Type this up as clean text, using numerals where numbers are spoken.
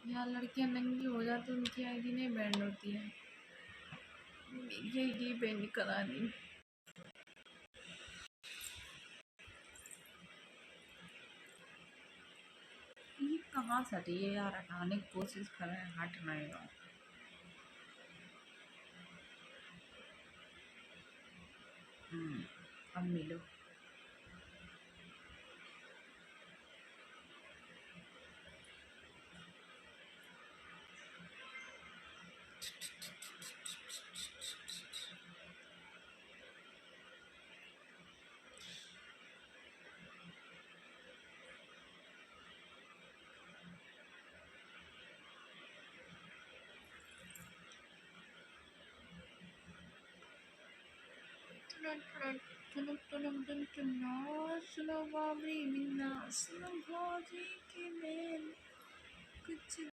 यहाँ लड़कियां नंगी हो जाती तो उनकी आईडी नहीं बैंड होती है, मेरी आईडी बैंड करा दी। ये कहाँ से हटी है यार, हटाने की कोशिश कर रहे हैं, हट नहीं रहा। अब मिलो। सुनो बाबरी मीना, सुनो भौजी की बेल।